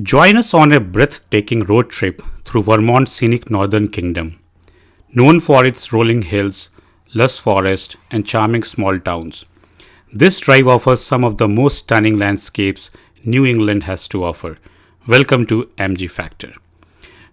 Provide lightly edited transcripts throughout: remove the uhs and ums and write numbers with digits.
Join us on a breathtaking road trip through Vermont's scenic northern kingdom. Known for its rolling hills, lush forests, and charming small towns, this drive offers some of the most stunning landscapes New England has to offer. Welcome to MG Factor.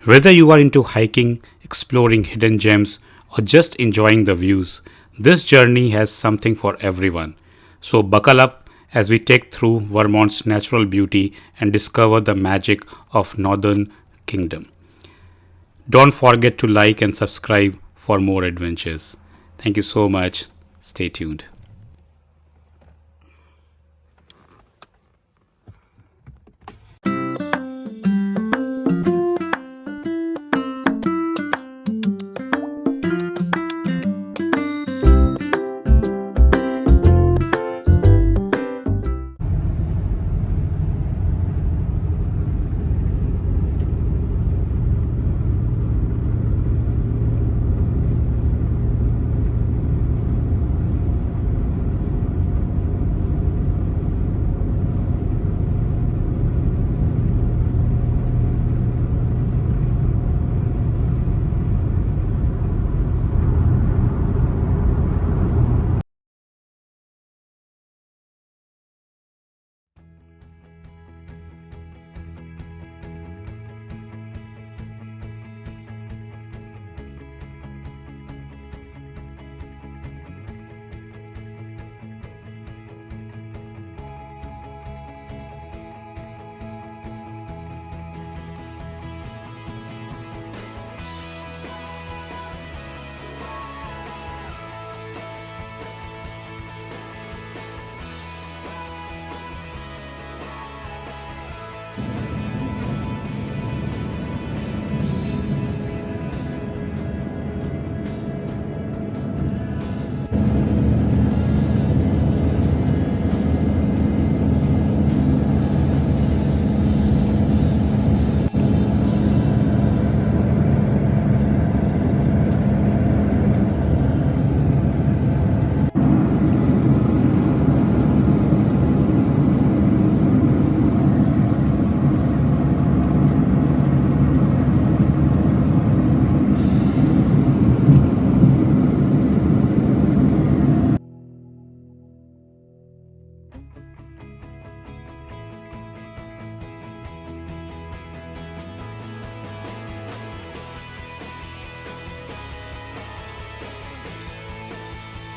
Whether you are into hiking, exploring hidden gems, or just enjoying the views, this journey has something for everyone. So buckle up as we take through Vermont's natural beauty and discover the magic of Northern Kingdom. Don't forget to like and subscribe for more adventures. Thank you so much. Stay tuned.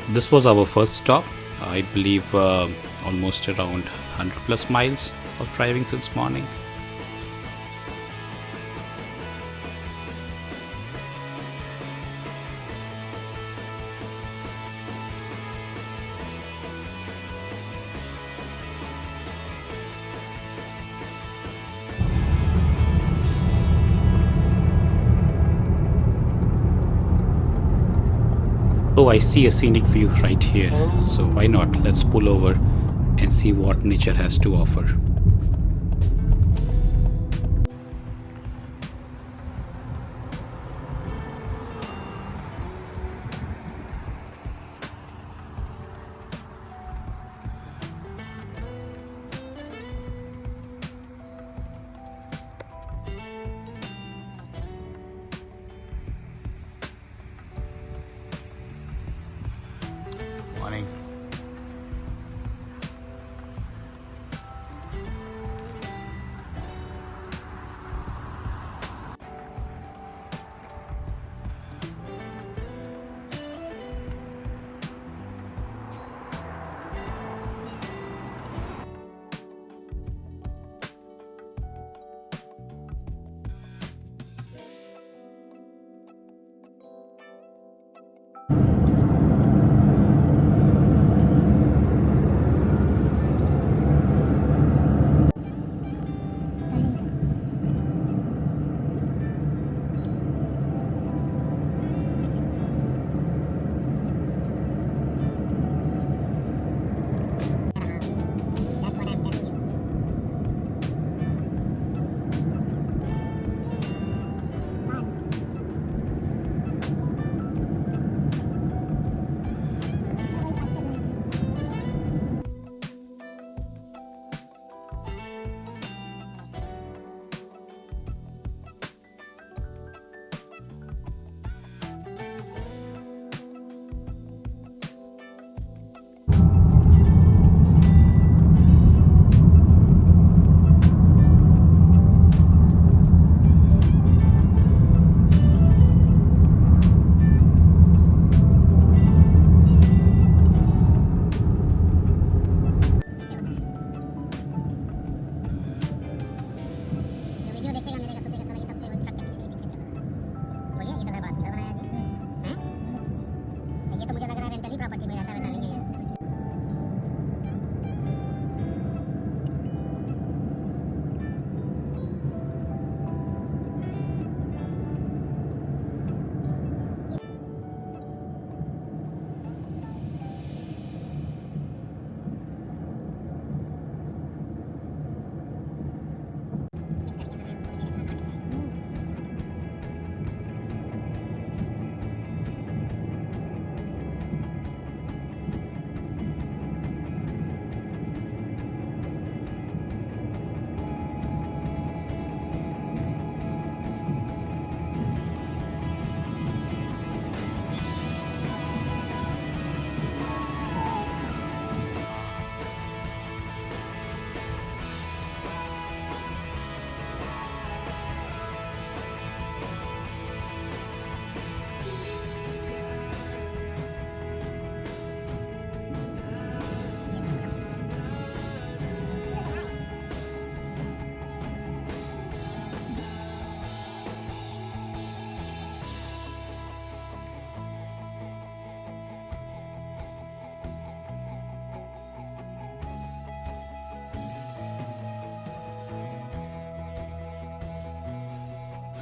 This was our first stop. I believe almost around 100 plus miles of driving since morning. Oh, I see a scenic view right here. So why not? Let's pull over and see what nature has to offer. Morning.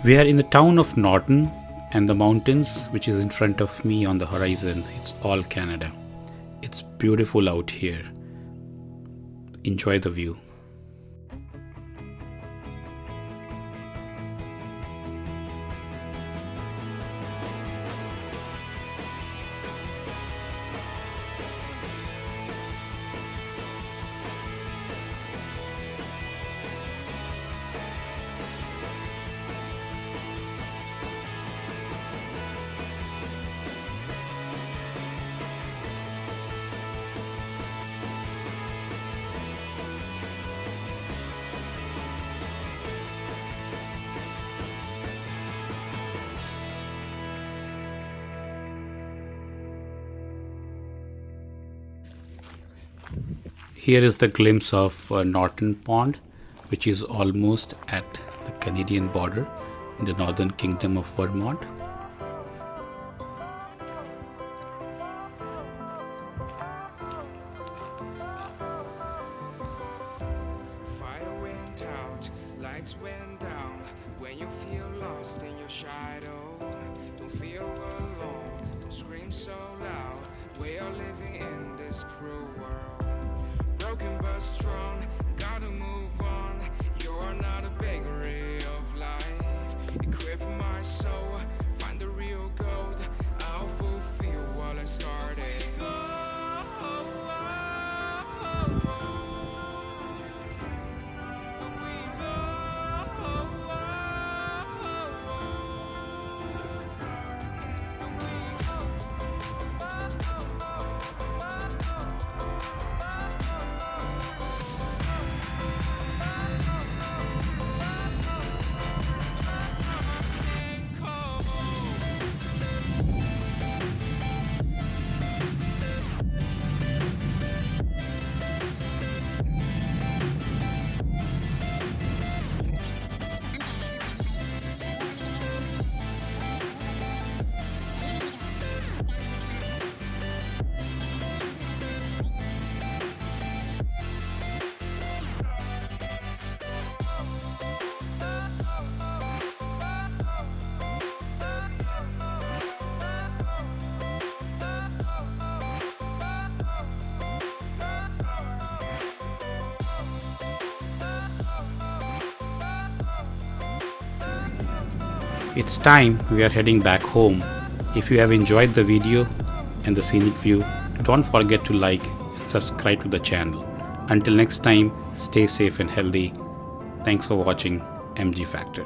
We are in the town of Norton, and the mountains which is in front of me on the horizon, it's all Canada. It's beautiful out here. Enjoy the view. Here is the glimpse of Norton Pond, which is almost at the Canadian border in the Northern Kingdom of Vermont. Fire went out, lights went down. When you feel lost in your shadow, don't feel alone, don't scream so loud. We are living in this cruel world. Broken but strong, gotta move on. You're not a bakery of life. Equip my soul, find the real gold. I'll fulfill what I started. It's time we are heading back home. If you have enjoyed the video and the scenic view, don't forget to like and subscribe to the channel. Until next time, stay safe and healthy. Thanks for watching MG Factor.